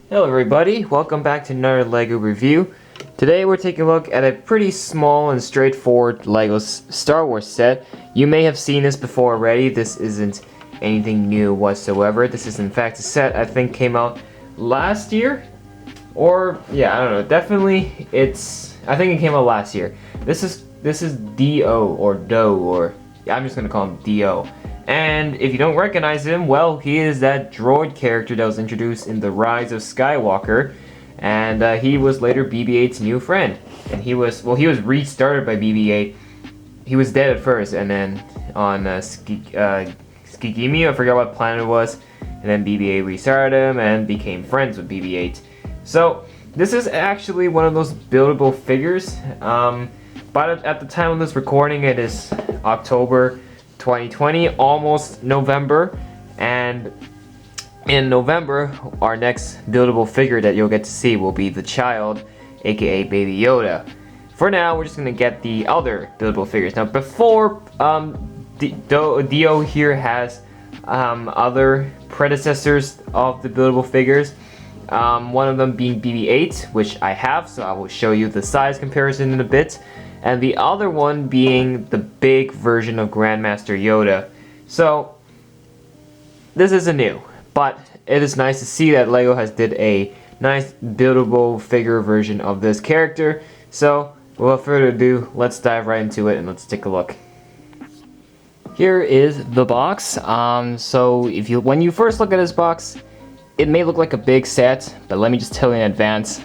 Hello everybody, welcome back to another LEGO review. Today we're taking a look at a pretty small and straightforward LEGO Star Wars set. You may have seen this before already. This isn't anything new whatsoever. This is in fact a set I think came out last year. Or, yeah, I don't know, definitely I think it came out last year. This is D-O or Doe, or yeah, I'm just gonna call him D-O. And if you don't recognize him, well, he is that droid character that was introduced in The Rise of Skywalker, and he was later BB-8's new friend. And he was restarted by BB-8. He was dead at first, and then on Skigimi, I forgot what planet it was, and then BB-8 restarted him and became friends with BB-8. So this is actually one of those buildable figures. But at the time of this recording, it is October 2020, almost November, and in November our next buildable figure that you'll get to see will be the child, aka Baby Yoda. For now, we're just gonna get the other buildable figures. Now before Dio here has other predecessors of the buildable figures, one of them being BB-8, which I have, so I will show you the size comparison in a bit. And the other one being the big version of Grandmaster Yoda. So, this isn't new, but it is nice to see that LEGO has did a nice buildable figure version of this character. So, without further ado, let's dive right into it and let's take a look. Here is the box. So when you first look at this box, it may look like a big set, but let me just tell you in advance,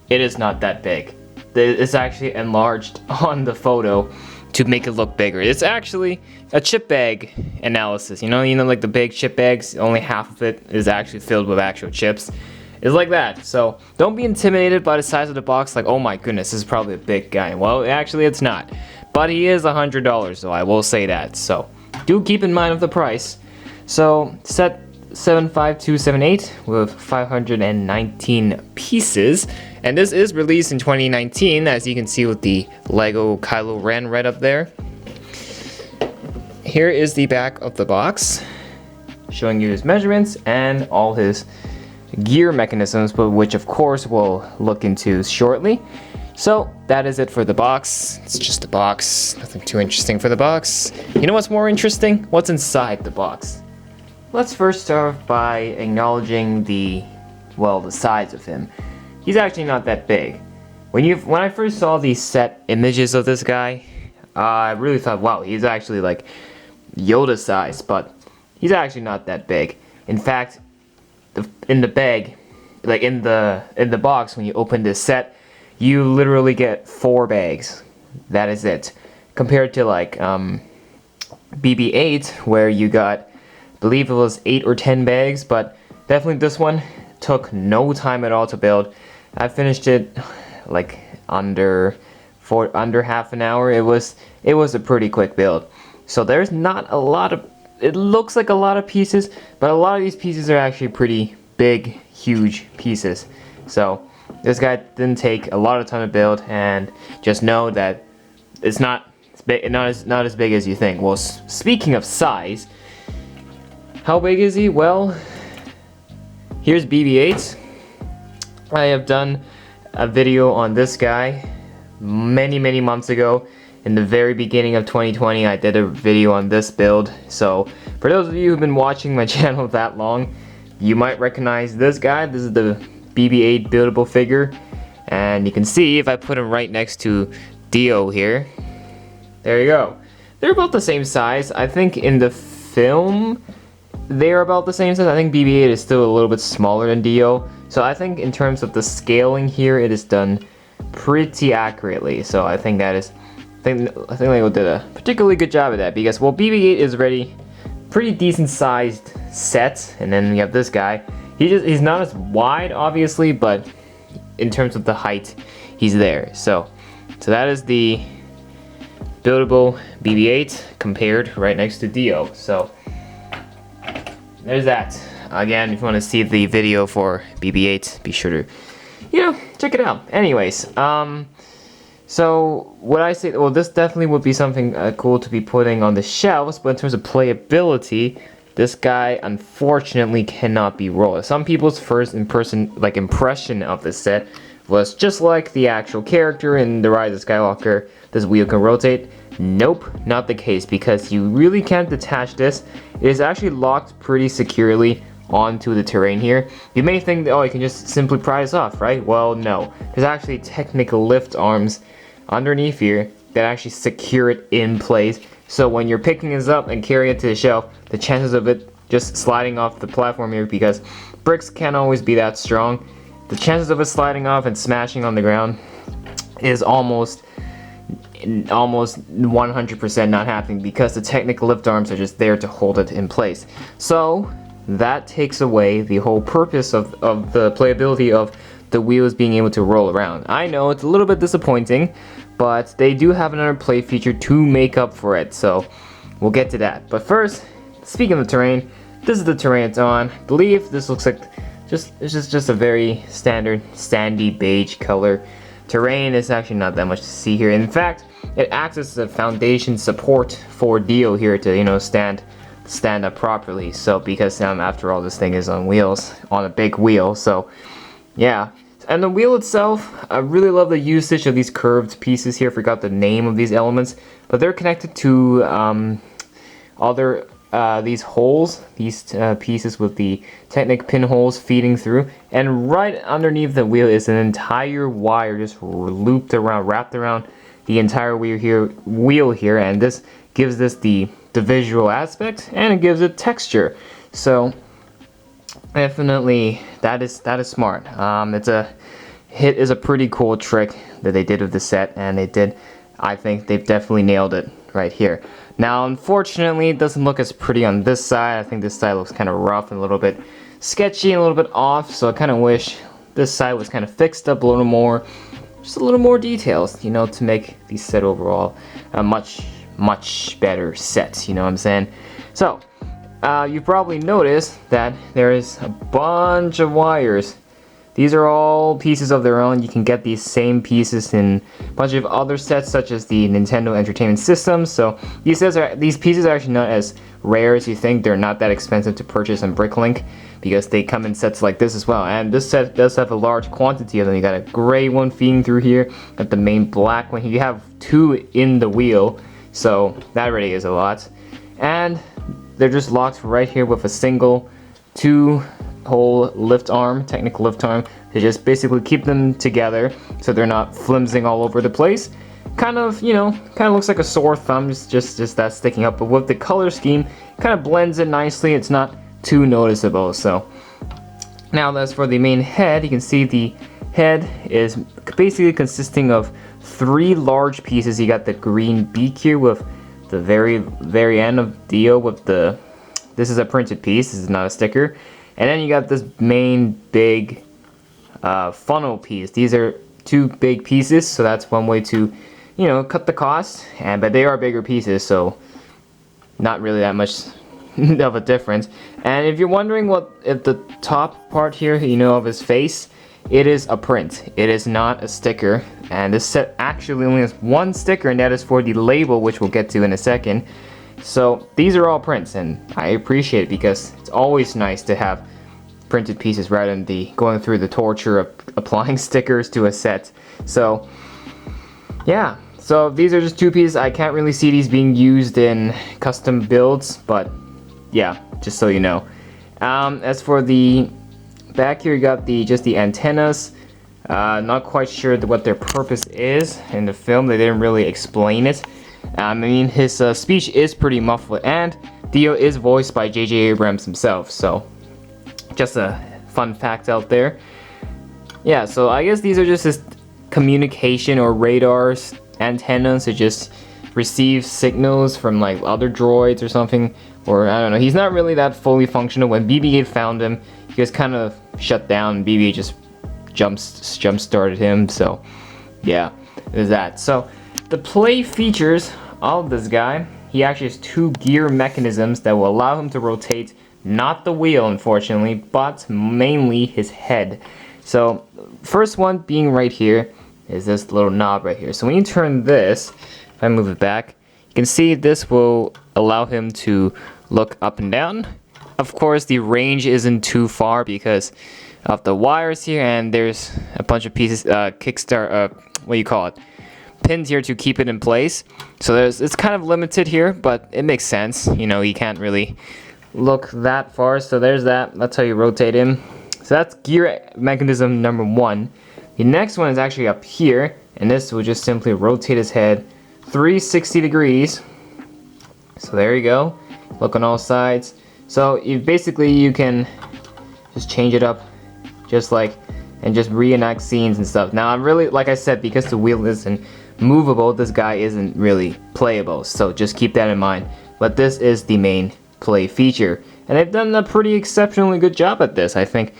it is not that big. It's actually enlarged on the photo to make it look bigger. It's actually a chip bag analysis. You know, like the big chip bags, only half of it is actually filled with actual chips. It's like that. So don't be intimidated by the size of the box, like, oh my goodness, this is probably a big guy. Well, actually it's not. But he is $100, so I will say that. So do keep in mind of the price. So set 75278 with 519 pieces, and this is released in 2019, as you can see with the Lego Kylo Ren right up there. Here is the back of the box, showing you his measurements and all his gear mechanisms, but which of course we'll look into shortly. So that is it for the box. It's just a box, nothing too interesting for the box. You know what's more interesting? What's inside the box? Let's first start by acknowledging the size of him. He's actually not that big. When I first saw these set images of this guy, I really thought, wow, he's actually like Yoda size, but he's actually not that big. In fact, in the bag, like in the box, when you open this set, you literally get 4 bags. That is it. Compared to like BB-8, where you got, I believe it was 8 or 10 bags, but definitely this one took no time at all to build. I finished it like under half an hour. It was a pretty quick build. So there's not a lot of, it looks like a lot of pieces, but a lot of these pieces are actually pretty big, huge pieces. So this guy didn't take a lot of time to build, and just know that it's not as big as you think. Well, speaking of size, how big is he? Well, here's BB-8. I have done a video on this guy many months ago. In the very beginning of 2020, I did a video on this build. So for those of you who've been watching my channel that long, you might recognize this guy. This is the BB-8 buildable figure, and you can see if I put him right next to Dio here, there you go. They're about the same size. I think in the film they're about the same size. I think BB-8 is still a little bit smaller than Dio, so I think in terms of the scaling here, it is done pretty accurately. So I think that is, I think Lego did a particularly good job of that, because well, BB-8 is already pretty decent sized set, and then we have this guy. He's not as wide, obviously, but in terms of the height, he's there. So that is the buildable BB-8 compared right next to Dio. So there's that. Again, if you want to see the video for BB-8, be sure to, check it out. Anyways, so what I say, well, this definitely would be something cool to be putting on the shelves, but in terms of playability, this guy unfortunately cannot be rolled. Some people's first impression of this set was just like the actual character in The Rise of Skywalker, this wheel can rotate. Nope, not the case, because you really can't detach this. It is actually locked pretty securely onto the terrain here. You may think that, oh, you can just simply pry this off, right? Well, no. There's actually technical lift arms underneath here that actually secure it in place. So when you're picking this up and carrying it to the shelf, the chances of it just sliding off the platform here, because bricks can't always be that strong, the chances of it sliding off and smashing on the ground is almost 100% not happening, because the technical lift arms are just there to hold it in place. So that takes away the whole purpose of the playability of the wheels being able to roll around. I know it's a little bit disappointing, but they do have another play feature to make up for it, so we'll get to that. But first, speaking of the terrain, this is the terrain it's on. I believe this looks like it's just a very standard sandy beige color. Terrain is actually not that much to see here. In fact, it acts as a foundation support for Dio here to, you know, stand up properly. So because after all, this thing is on wheels, on a big wheel, so yeah. And the wheel itself, I really love the usage of these curved pieces here. I forgot the name of these elements, but they're connected to these holes, these pieces with the Technic pinholes feeding through, and right underneath the wheel is an entire wire just wrapped around the entire wheel here, and this gives this the visual aspect, and it gives it texture. So definitely that is smart. It is a pretty cool trick that they did with the set, and I think they've definitely nailed it right here. Now unfortunately it doesn't look as pretty on this side. I think this side looks kind of rough and a little bit sketchy and a little bit off, so I kind of wish this side was kind of fixed up a little more, just a little more details, you know, to make the set overall a much better set, you know what I'm saying? So you probably noticed that there is a bunch of wires. These are all pieces of their own. You can get these same pieces in a bunch of other sets, such as the Nintendo Entertainment System. So these pieces are actually not as rare as you think. They're not that expensive to purchase on Bricklink, because they come in sets like this as well. And this set does have a large quantity of them. You got a gray one feeding through here, got the main black one. You have two in the wheel, so that already is a lot. And they're just locked right here with a single 2-hole lift arm, technical lift arm, to just basically keep them together so they're not flimsing all over the place. Kind of looks like a sore thumb, just that sticking up, but with the color scheme, kind of blends it nicely. It's not too noticeable. So now as for the main head, you can see the head is basically consisting of 3 large pieces. You got the green beak here with the very end of Dio with this is a printed piece, this is not a sticker. And then you got this main big funnel piece. These are 2 big pieces, so that's one way to, you know, cut the cost. But they are bigger pieces, so not really that much of a difference. And if you're wondering if the top part here, you know, of his face, it is a print. It is not a sticker. And this set actually only has 1 sticker, and that is for the label, which we'll get to in a second. So these are all prints, and I appreciate it, because it's always nice to have printed pieces rather than going through the torture of applying stickers to a set. So yeah, so these are just 2 pieces. I can't really see these being used in custom builds, but yeah, just so you know. As for the back here, you got just the antennas. Not quite sure what their purpose is in the film. They didn't really explain it. I mean, his speech is pretty muffled, and Dio is voiced by J.J. Abrams himself, so just a fun fact out there. Yeah, so I guess these are just his communication or radars, antennas to just receive signals from like other droids or something, or I don't know. He's not really that fully functional. When BB-8 found him, he was kind of shut down, and BB-8 just jump started him, so yeah, there's that. So the play features of this guy, he actually has 2 gear mechanisms that will allow him to rotate, not the wheel unfortunately, but mainly his head. So first one being right here is this little knob right here. So when you turn this, if I move it back, you can see this will allow him to look up and down, of course the range isn't too far because of the wires here, and there's a bunch of pieces, what do you call it, pins here to keep it in place. So it's kind of limited here, but it makes sense. You know, you can't really look that far. So there's that. That's how you rotate him. So that's gear mechanism number 1. The next one is actually up here, and this will just simply rotate his head 360 degrees. So there you go. Look on all sides. So you can just change it up, just like, and just reenact scenes and stuff. Now I'm really, like I said, because the wheel isn't movable, this guy isn't really playable. So just keep that in mind. But this is the main play feature, and they've done a pretty exceptionally good job at this. I think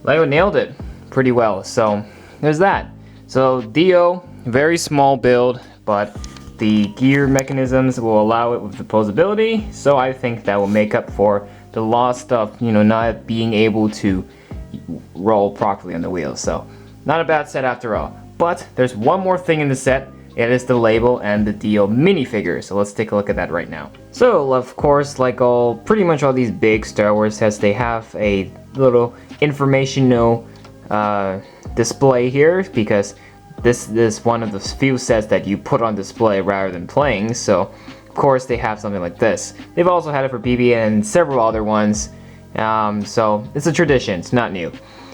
Lego nailed it pretty well. So there's that. So Dio, very small build, but the gear mechanisms will allow it with the posability. So I think that will make up for the lost of, you know, not being able to roll properly on the wheels. So not a bad set after all. But there's one more thing in the set. It is the label and the Dio minifigure. So let's take a look at that right now. So of course, like pretty much all these big Star Wars sets, they have a little informational display here, because this is one of the few sets that you put on display rather than playing. So of course they have something like this. They've also had it for BB and several other ones. So it's a tradition, it's not new.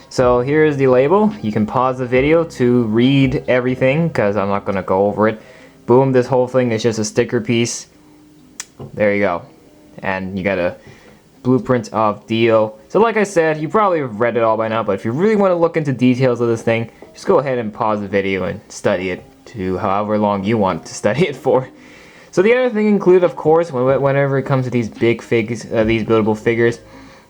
So here's the label. You can pause the video to read everything, because I'm not going to go over it. Boom, this whole thing is just a sticker piece. There you go. And you got a blueprint of Dio. So like I said, you probably have read it all by now, but if you really want to look into details of this thing, just go ahead and pause the video and study it to however long you want to study it for. So the other thing included, of course, whenever it comes to these big figs, these buildable figures,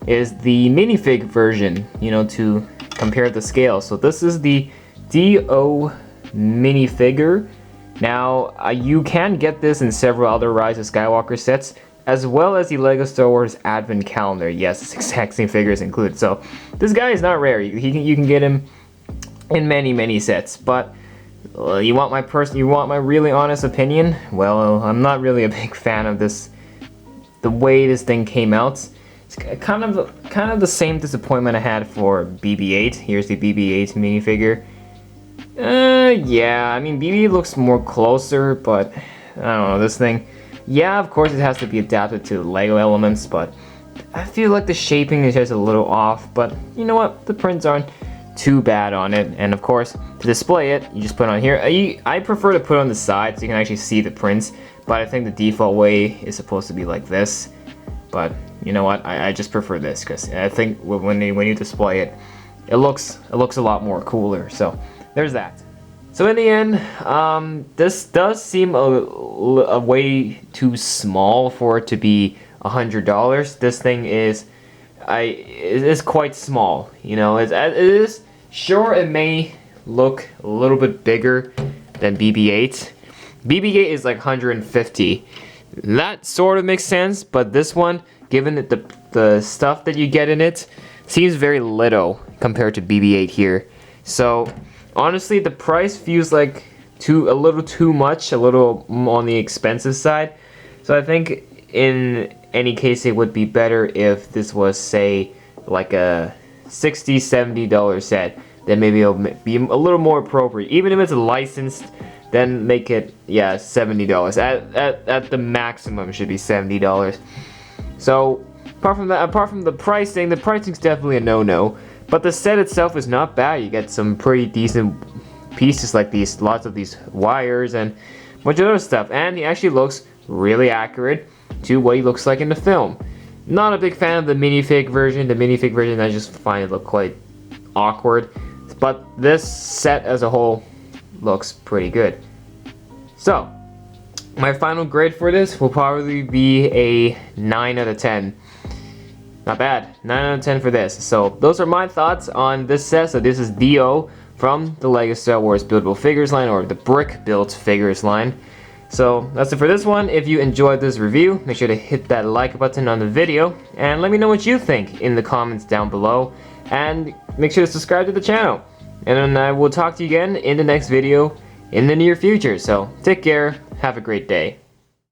is the minifig version, you know, to compare the scale. So this is the Dio minifigure. Now, you can get this in several other Rise of Skywalker sets, as well as the LEGO Star Wars Advent Calendar. Yes, this exact same figure is included. So this guy is not rare. You can get him in many sets. But you want my really honest opinion? Well, I'm not really a big fan of this, the way this thing came out. It's kind of the same disappointment I had for BB-8. Here's the BB-8 minifigure. Yeah, I mean BB looks more closer, but I don't know, this thing. Yeah, of course it has to be adapted to Lego elements, but I feel like the shaping is just a little off. But you know what? The prints aren't too bad on it, and of course to display it, you just put it on here. I prefer to put it on the side so you can actually see the prints, but I think the default way is supposed to be like this. But you know what? I just prefer this, because I think when you display it, it looks a lot more cooler. So there's that. So in the end, this does seem a way too small for it to be $100. This thing is quite small. You know, it is sure, it may look a little bit bigger than BB-8. BB-8 is like 150. That sort of makes sense, but this one, given that the stuff that you get in it, seems very little compared to BB-8 here. So honestly, the price feels like a little too much, a little on the expensive side. So I think in any case it would be better if this was, say, like a $60, $70 set. Then maybe it'll be a little more appropriate. Even if it's licensed, then make it, yeah, $70. At the maximum, it should be $70. So apart from the pricing's definitely a no-no. But the set itself is not bad. You get some pretty decent pieces like these, lots of these wires and a bunch of other stuff. And he actually looks really accurate to what he looks like in the film. Not a big fan of the minifig version. The minifig version, I just find it look quite awkward. But this set as a whole looks pretty good. So my final grade for this will probably be a 9 out of 10. Not bad, 9 out of 10 for this. So those are my thoughts on this set. So this is Dio from the LEGO Star Wars Buildable Figures line, or the Brick Built Figures line. So that's it for this one. If you enjoyed this review, make sure to hit that like button on the video, and let me know what you think in the comments down below. And make sure to subscribe to the channel. And then I will talk to you again in the next video in the near future. So take care, have a great day.